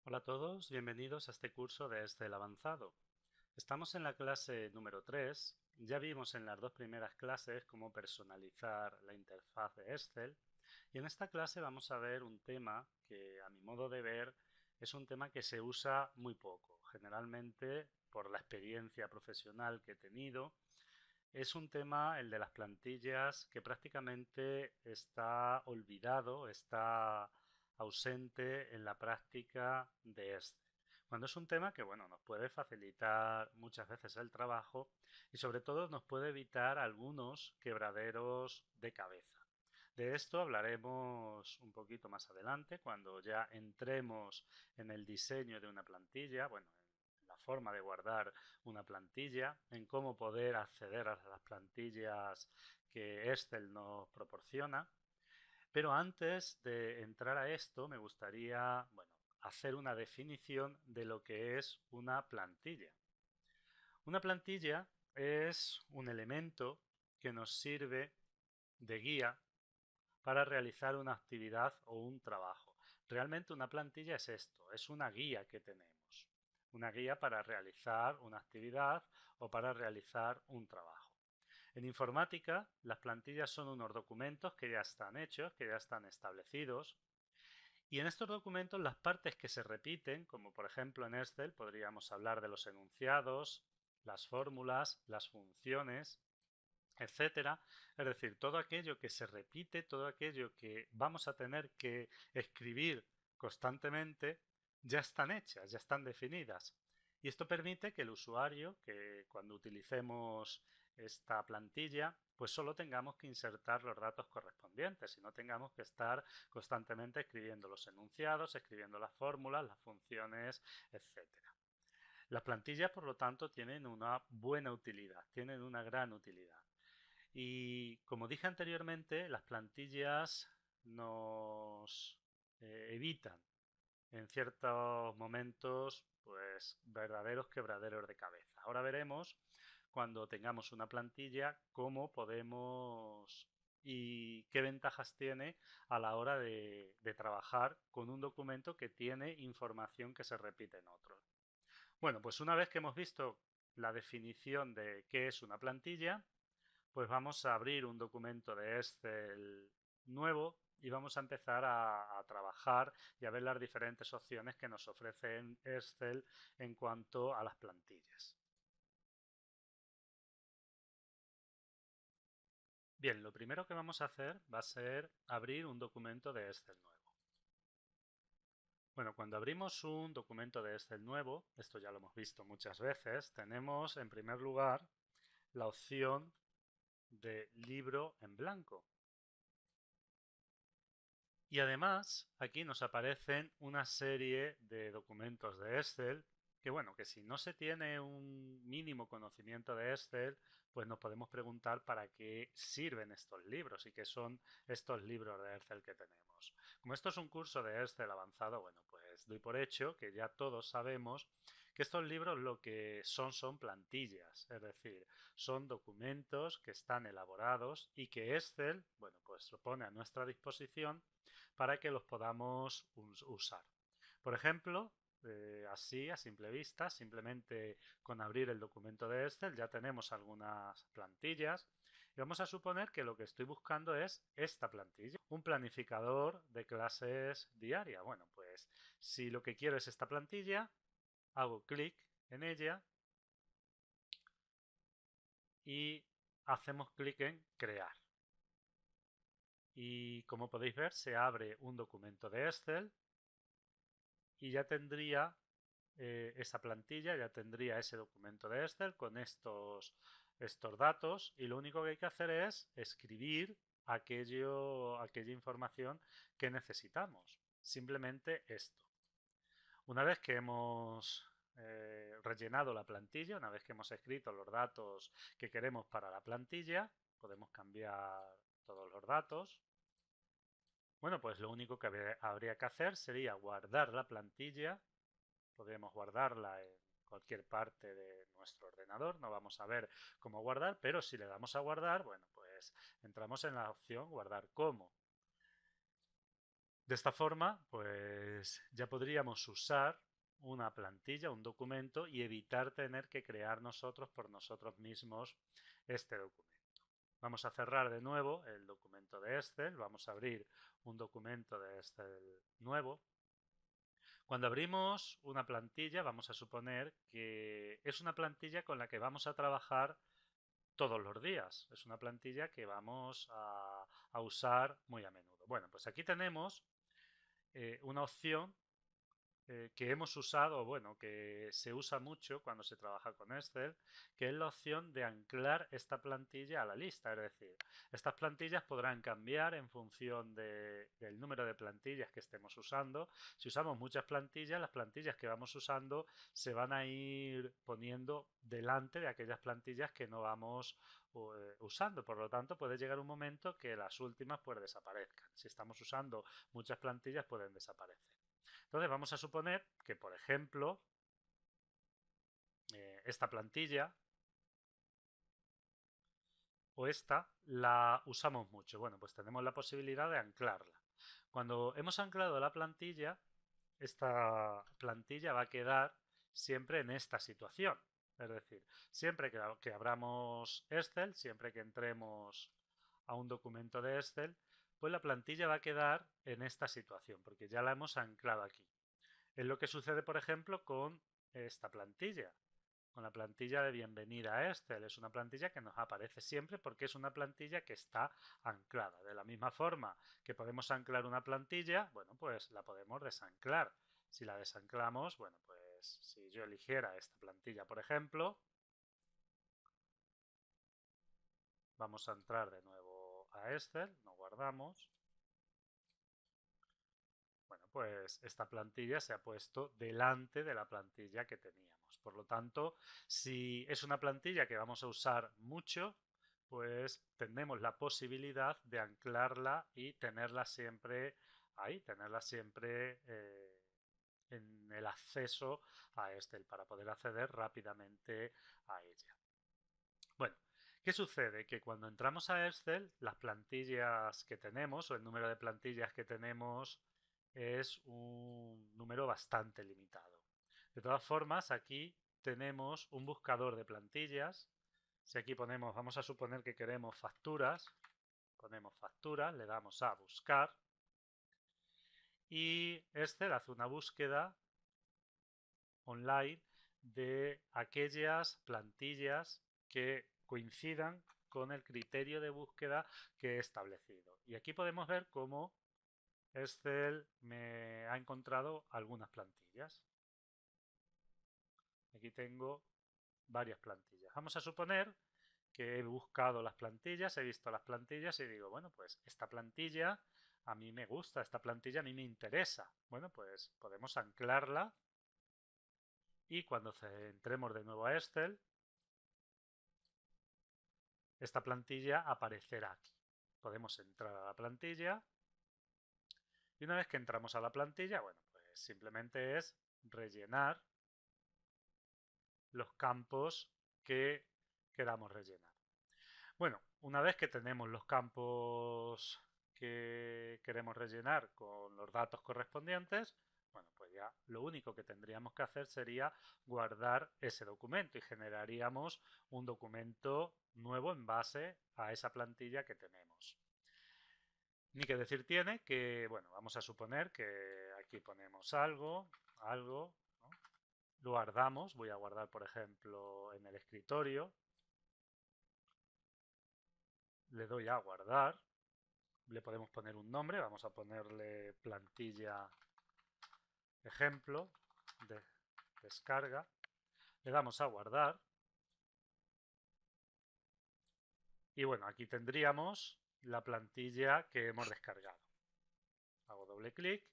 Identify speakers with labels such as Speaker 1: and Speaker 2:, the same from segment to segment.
Speaker 1: Hola a todos, bienvenidos a este curso de Excel avanzado. Estamos en la clase número 3. Ya vimos en las dos primeras clases cómo personalizar la interfaz de Excel y en esta clase vamos a ver un tema que a mi modo de ver es un tema que se usa muy poco. Generalmente, por la experiencia profesional que he tenido, es un tema, el de las plantillas, que prácticamente está olvidado, está ausente en la práctica de este. Cuando es un tema que, bueno, nos puede facilitar muchas veces el trabajo y sobre todo nos puede evitar algunos quebraderos de cabeza. De esto hablaremos un poquito más adelante, cuando ya entremos en el diseño de una plantilla, bueno, en la forma de guardar una plantilla, en cómo poder acceder a las plantillas que Excel nos proporciona. Pero antes de entrar a esto, me gustaría, bueno, hacer una definición de lo que es una plantilla. Una plantilla es un elemento que nos sirve de guía para realizar una actividad o un trabajo. Realmente una plantilla es esto, es una guía que tenemos, una guía para realizar una actividad o para realizar un trabajo. En informática, las plantillas son unos documentos que ya están hechos, que ya están establecidos, y en estos documentos las partes que se repiten, como por ejemplo en Excel podríamos hablar de los enunciados, las fórmulas, las funciones, etcétera. Es decir, todo aquello que se repite, todo aquello que vamos a tener que escribir constantemente, ya están hechas, ya están definidas. Y esto permite que el usuario, que cuando utilicemos esta plantilla, pues solo tengamos que insertar los datos correspondientes y no tengamos que estar constantemente escribiendo los enunciados, escribiendo las fórmulas, las funciones, etcétera. Las plantillas, por lo tanto, tienen una buena utilidad, tienen una gran utilidad. Y como dije anteriormente, las plantillas nos evitan en ciertos momentos pues verdaderos quebraderos de cabeza. Ahora veremos cuando tengamos una plantilla cómo podemos y qué ventajas tiene a la hora de trabajar con un documento que tiene información que se repite en otros. Bueno, pues una vez que hemos visto la definición de qué es una plantilla, pues vamos a abrir un documento de Excel nuevo y vamos a empezar a trabajar y a ver las diferentes opciones que nos ofrece Excel en cuanto a las plantillas. Bien, lo primero que vamos a hacer va a ser abrir un documento de Excel nuevo. Bueno, cuando abrimos un documento de Excel nuevo, esto ya lo hemos visto muchas veces, tenemos en primer lugar la opción de libro en blanco. Y además, aquí nos aparecen una serie de documentos de Excel que, bueno, que si no se tiene un mínimo conocimiento de Excel, pues nos podemos preguntar para qué sirven estos libros y qué son estos libros de Excel que tenemos. Como esto es un curso de Excel avanzado, bueno, pues doy por hecho que ya todos sabemos que estos libros lo que son plantillas, es decir, son documentos que están elaborados y que Excel, bueno, pues lo pone a nuestra disposición para que los podamos usar. Por ejemplo, así a simple vista, simplemente con abrir el documento de Excel ya tenemos algunas plantillas y vamos a suponer que lo que estoy buscando es esta plantilla, un planificador de clases diaria. Bueno, pues si lo que quiero es esta plantilla, hago clic en ella y hacemos clic en crear. Y como podéis ver, se abre un documento de Excel y ya tendría esa plantilla, ya tendría ese documento de Excel con estos datos y lo único que hay que hacer es escribir aquella información que necesitamos. Simplemente esto. Una vez que hemos rellenado la plantilla, una vez que hemos escrito los datos que queremos para la plantilla, podemos cambiar todos los datos. Bueno, pues lo único que habría que hacer sería guardar la plantilla. Podemos guardarla en cualquier parte de nuestro ordenador. No vamos a ver cómo guardar, pero si le damos a guardar, bueno, pues entramos en la opción guardar como. De esta forma, pues ya podríamos usar una plantilla, un documento y evitar tener que crear nosotros por nosotros mismos este documento. Vamos a cerrar de nuevo el documento de Excel, vamos a abrir un documento de Excel nuevo. Cuando abrimos una plantilla, vamos a suponer que es una plantilla con la que vamos a trabajar todos los días. Es una plantilla que vamos a usar muy a menudo. Bueno, pues aquí tenemos una opción que hemos usado, bueno, que se usa mucho cuando se trabaja con Excel, que es la opción de anclar esta plantilla a la lista. Es decir, estas plantillas podrán cambiar en función del número de plantillas que estemos usando. Si usamos muchas plantillas, las plantillas que vamos usando se van a ir poniendo delante de aquellas plantillas que no vamos usando. Por lo tanto, puede llegar un momento que las últimas pues desaparezcan. Si estamos usando muchas plantillas, pueden desaparecer. Entonces vamos a suponer que, por ejemplo, esta plantilla o esta la usamos mucho. Bueno, pues tenemos la posibilidad de anclarla. Cuando hemos anclado la plantilla, esta plantilla va a quedar siempre en esta situación. Es decir, siempre que abramos Excel, siempre que entremos a un documento de Excel, pues la plantilla va a quedar en esta situación, porque ya la hemos anclado aquí. Es lo que sucede, por ejemplo, con esta plantilla, con la plantilla de bienvenida a Excel. Es una plantilla que nos aparece siempre porque es una plantilla que está anclada. De la misma forma que podemos anclar una plantilla, bueno, pues la podemos desanclar. Si la desanclamos, bueno, pues si yo eligiera esta plantilla, por ejemplo, vamos a entrar de nuevo a Excel, nos guardamos. Bueno, pues esta plantilla se ha puesto delante de la plantilla que teníamos. Por lo tanto, si es una plantilla que vamos a usar mucho, pues tenemos la posibilidad de anclarla y tenerla siempre ahí, tenerla siempre en el acceso a Excel para poder acceder rápidamente a ella. Bueno, ¿qué sucede? Que cuando entramos a Excel, las plantillas que tenemos o el número de plantillas que tenemos es un número bastante limitado. De todas formas, aquí tenemos un buscador de plantillas. Si aquí ponemos, vamos a suponer que queremos facturas, ponemos facturas, le damos a buscar y Excel hace una búsqueda online de aquellas plantillas que coincidan con el criterio de búsqueda que he establecido. Y aquí podemos ver cómo Excel me ha encontrado algunas plantillas. Aquí tengo varias plantillas. Vamos a suponer que he buscado las plantillas, he visto las plantillas y digo, bueno, pues esta plantilla a mí me gusta, esta plantilla a mí me interesa. Bueno, pues podemos anclarla y cuando entremos de nuevo a Excel, esta plantilla aparecerá aquí. Podemos entrar a la plantilla y una vez que entramos a la plantilla, bueno, pues simplemente es rellenar los campos que queramos rellenar. Bueno, una vez que tenemos los campos que queremos rellenar con los datos correspondientes, bueno, pues ya lo único que tendríamos que hacer sería guardar ese documento y generaríamos un documento nuevo en base a esa plantilla que tenemos. Ni que decir tiene que, bueno, vamos a suponer que aquí ponemos algo, ¿no? Lo guardamos, voy a guardar por ejemplo en el escritorio, le doy a guardar, le podemos poner un nombre, vamos a ponerle plantilla ejemplo de descarga, le damos a guardar y bueno, aquí tendríamos la plantilla que hemos descargado. Hago doble clic,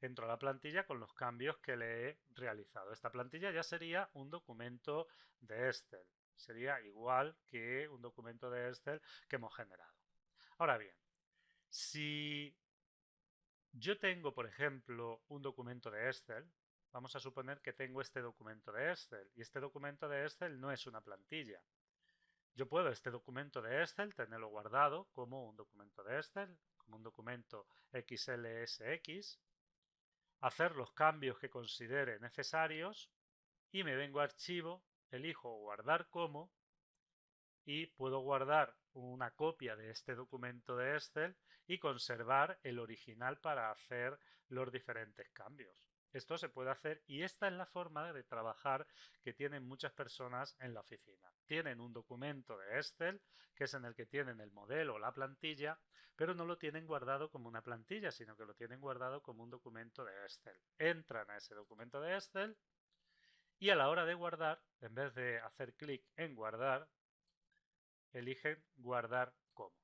Speaker 1: entro a la plantilla con los cambios que le he realizado. Esta plantilla ya sería un documento de Excel. Sería igual que un documento de Excel que hemos generado. Ahora bien, si yo tengo, por ejemplo, un documento de Excel, vamos a suponer que tengo este documento de Excel y este documento de Excel no es una plantilla. Yo puedo este documento de Excel tenerlo guardado como un documento de Excel, como un documento XLSX, hacer los cambios que considere necesarios y me vengo a archivo, elijo guardar como y puedo guardar una copia de este documento de Excel y conservar el original para hacer los diferentes cambios. Esto se puede hacer y esta es la forma de trabajar que tienen muchas personas en la oficina. Tienen un documento de Excel, que es en el que tienen el modelo o la plantilla, pero no lo tienen guardado como una plantilla, sino que lo tienen guardado como un documento de Excel. Entran a ese documento de Excel y a la hora de guardar, en vez de hacer clic en guardar, eligen guardar como.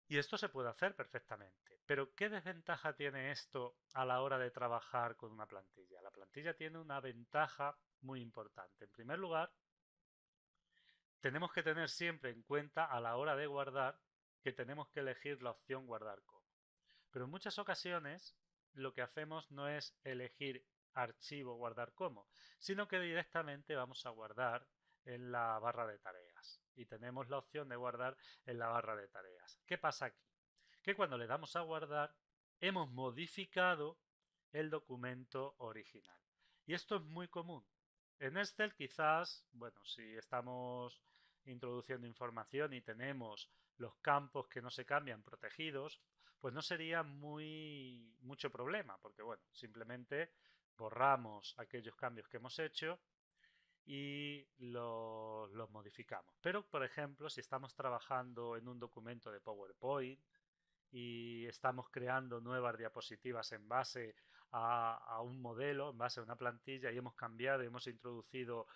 Speaker 1: Y esto se puede hacer perfectamente. Pero ¿qué desventaja tiene esto a la hora de trabajar con una plantilla? La plantilla tiene una ventaja muy importante. En primer lugar, tenemos que tener siempre en cuenta a la hora de guardar que tenemos que elegir la opción guardar como. Pero en muchas ocasiones lo que hacemos no es elegir archivo guardar como, sino que directamente vamos a guardar en la barra de tareas y tenemos la opción de guardar en la barra de tareas. ¿Qué pasa aquí? Que cuando le damos a guardar hemos modificado el documento original y esto es muy común. En Excel quizás, bueno, si estamos introduciendo información y tenemos los campos que no se cambian protegidos, pues no sería mucho problema, porque bueno, simplemente borramos aquellos cambios que hemos hecho y los modificamos. Pero, por ejemplo, si estamos trabajando en un documento de PowerPoint y estamos creando nuevas diapositivas en base a un modelo, en base a una plantilla y hemos cambiado y hemos introducido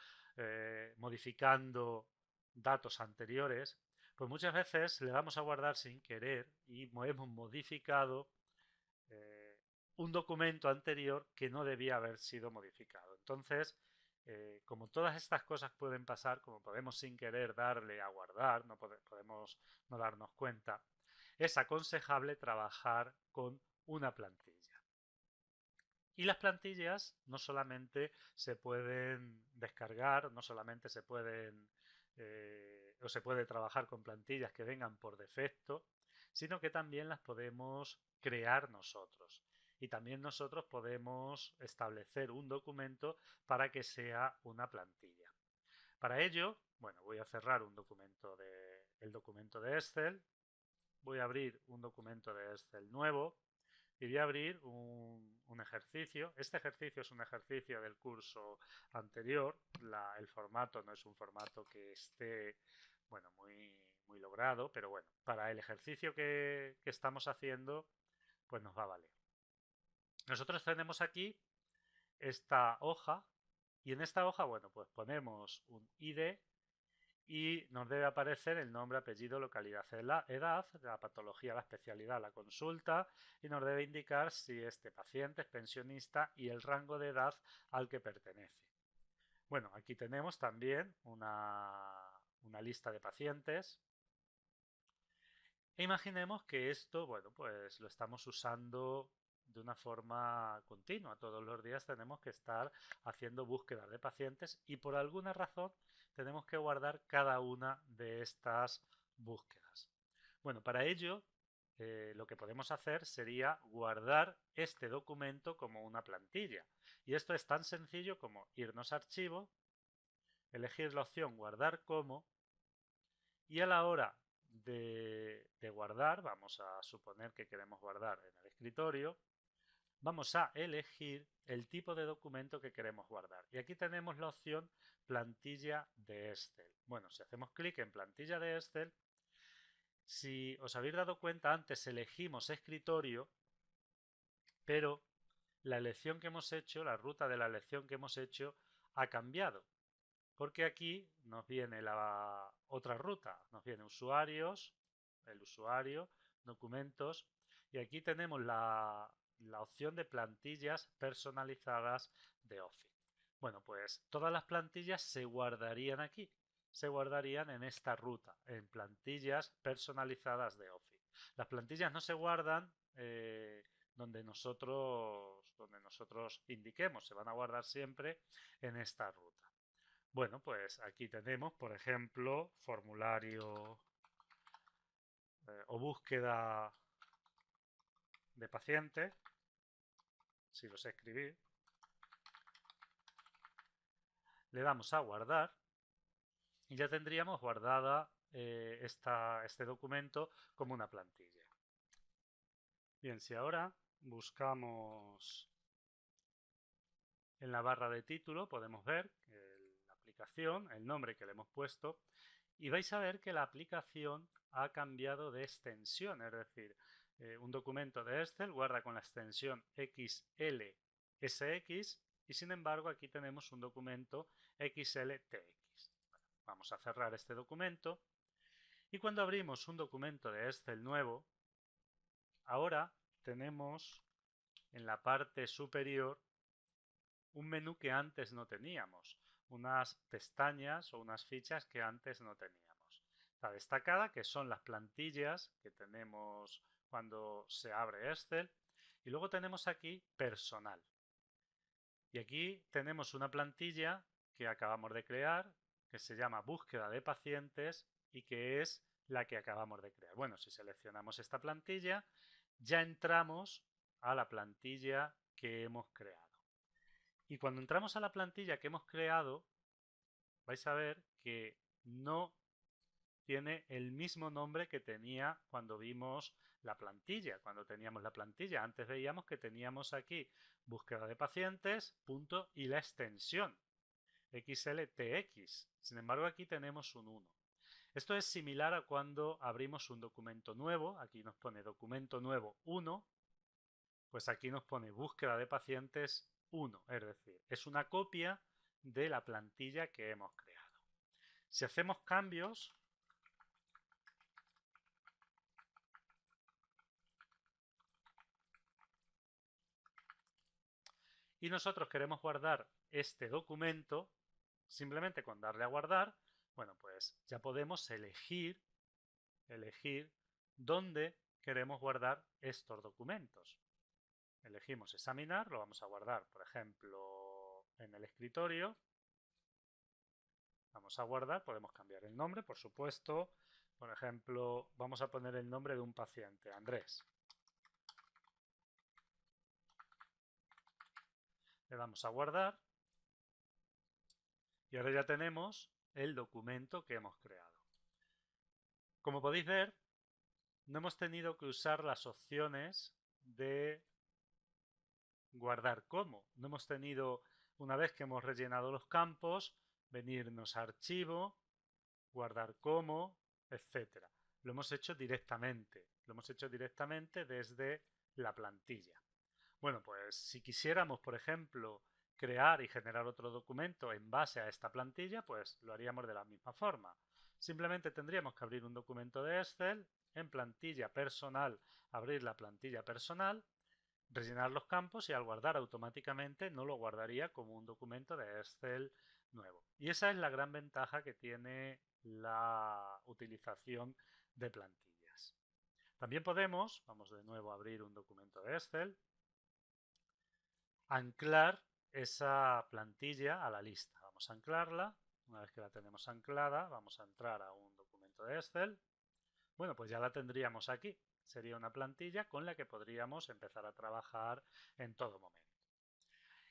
Speaker 1: modificando datos anteriores, pues muchas veces le damos a guardar sin querer y hemos modificado un documento anterior que no debía haber sido modificado. Entonces, como todas estas cosas pueden pasar, como podemos sin querer darle a guardar, no podemos no darnos cuenta, es aconsejable trabajar con una plantilla. Y las plantillas no solamente se pueden descargar, no solamente se pueden o se puede trabajar con plantillas que vengan por defecto, sino que también las podemos crear nosotros. Y también nosotros podemos establecer un documento para que sea una plantilla. Para ello, bueno, voy a cerrar el documento de Excel, voy a abrir un documento de Excel nuevo y voy a abrir un ejercicio. Este ejercicio es un ejercicio del curso anterior. El formato no es un formato que esté bueno, muy logrado, pero bueno, para el ejercicio que estamos haciendo, pues nos va a valer. Nosotros tenemos aquí esta hoja y en esta hoja, bueno, pues ponemos un ID y nos debe aparecer el nombre, apellido, localidad, edad, la patología, la especialidad, la consulta y nos debe indicar si este paciente es pensionista y el rango de edad al que pertenece. Bueno, aquí tenemos también una lista de pacientes e imaginemos que esto, bueno, pues lo estamos usando de una forma continua. Todos los días tenemos que estar haciendo búsquedas de pacientes y por alguna razón tenemos que guardar cada una de estas búsquedas. Bueno, para ello lo que podemos hacer sería guardar este documento como una plantilla. Y esto es tan sencillo como irnos a archivo, elegir la opción guardar como y a la hora de guardar, vamos a suponer que queremos guardar en el escritorio, vamos a elegir el tipo de documento que queremos guardar. Y aquí tenemos la opción plantilla de Excel. Bueno, si hacemos clic en plantilla de Excel, si os habéis dado cuenta, antes elegimos escritorio, pero la elección que hemos hecho, la ruta de la elección que hemos hecho, ha cambiado. Porque aquí nos viene la otra ruta, nos viene usuarios, el usuario, documentos, y aquí tenemos la opción de plantillas personalizadas de Office. Bueno, pues todas las plantillas se guardarían aquí, se guardarían en esta ruta, en plantillas personalizadas de Office. Las plantillas no se guardan donde nosotros indiquemos, se van a guardar siempre en esta ruta. Bueno, pues aquí tenemos, por ejemplo, formulario o búsqueda de paciente, si lo sé escribir. Le damos a guardar y ya tendríamos guardada este documento como una plantilla. Bien, si ahora buscamos en la barra de título, podemos ver la aplicación, el nombre que le hemos puesto, y vais a ver que la aplicación ha cambiado de extensión, es decir, un documento de Excel guarda con la extensión XLSX y sin embargo aquí tenemos un documento XLTX. Vamos a cerrar este documento y cuando abrimos un documento de Excel nuevo, ahora tenemos en la parte superior un menú que antes no teníamos, unas pestañas o unas fichas que antes no teníamos. La destacada, que son las plantillas que tenemos cuando se abre Excel, y luego tenemos aquí personal. Y aquí tenemos una plantilla que acabamos de crear, que se llama búsqueda de pacientes y que es la que acabamos de crear. Bueno, si seleccionamos esta plantilla, ya entramos a la plantilla que hemos creado. Y cuando entramos a la plantilla que hemos creado, vais a ver que no tiene el mismo nombre que tenía cuando vimos la plantilla. Cuando teníamos la plantilla, antes veíamos que teníamos aquí búsqueda de pacientes, punto, y la extensión XLTX. Sin embargo, aquí tenemos un 1. Esto es similar a cuando abrimos un documento nuevo. Aquí nos pone documento nuevo 1. Pues aquí nos pone búsqueda de pacientes 1. Es decir, es una copia de la plantilla que hemos creado. Si hacemos cambios, y nosotros queremos guardar este documento, simplemente con darle a guardar, bueno, pues ya podemos elegir dónde queremos guardar estos documentos. Elegimos examinar, lo vamos a guardar, por ejemplo, en el escritorio. Vamos a guardar, podemos cambiar el nombre, por supuesto. Por ejemplo, vamos a poner el nombre de un paciente, Andrés. Le damos a guardar y ahora ya tenemos el documento que hemos creado. Como podéis ver, no hemos tenido que usar las opciones de guardar como. No hemos tenido, una vez que hemos rellenado los campos, venirnos a archivo, guardar como, etc. Lo hemos hecho directamente. Lo hemos hecho directamente desde la plantilla. Bueno, pues si quisiéramos, por ejemplo, crear y generar otro documento en base a esta plantilla, pues lo haríamos de la misma forma. Simplemente tendríamos que abrir un documento de Excel, en plantilla personal, abrir la plantilla personal, rellenar los campos y al guardar automáticamente no lo guardaría como un documento de Excel nuevo. Y esa es la gran ventaja que tiene la utilización de plantillas. También podemos, vamos de nuevo a abrir un documento de Excel, anclar esa plantilla a la lista. Vamos a anclarla. Una vez que la tenemos anclada, vamos a entrar a un documento de Excel. Bueno, pues ya la tendríamos aquí. Sería una plantilla con la que podríamos empezar a trabajar en todo momento.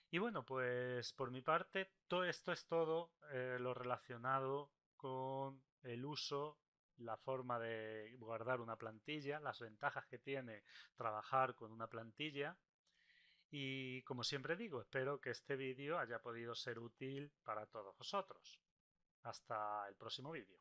Speaker 1: Y bueno, pues por mi parte, todo esto es todo lo relacionado con el uso, la forma de guardar una plantilla, las ventajas que tiene trabajar con una plantilla. Y como siempre digo, espero que este vídeo haya podido ser útil para todos vosotros. Hasta el próximo vídeo.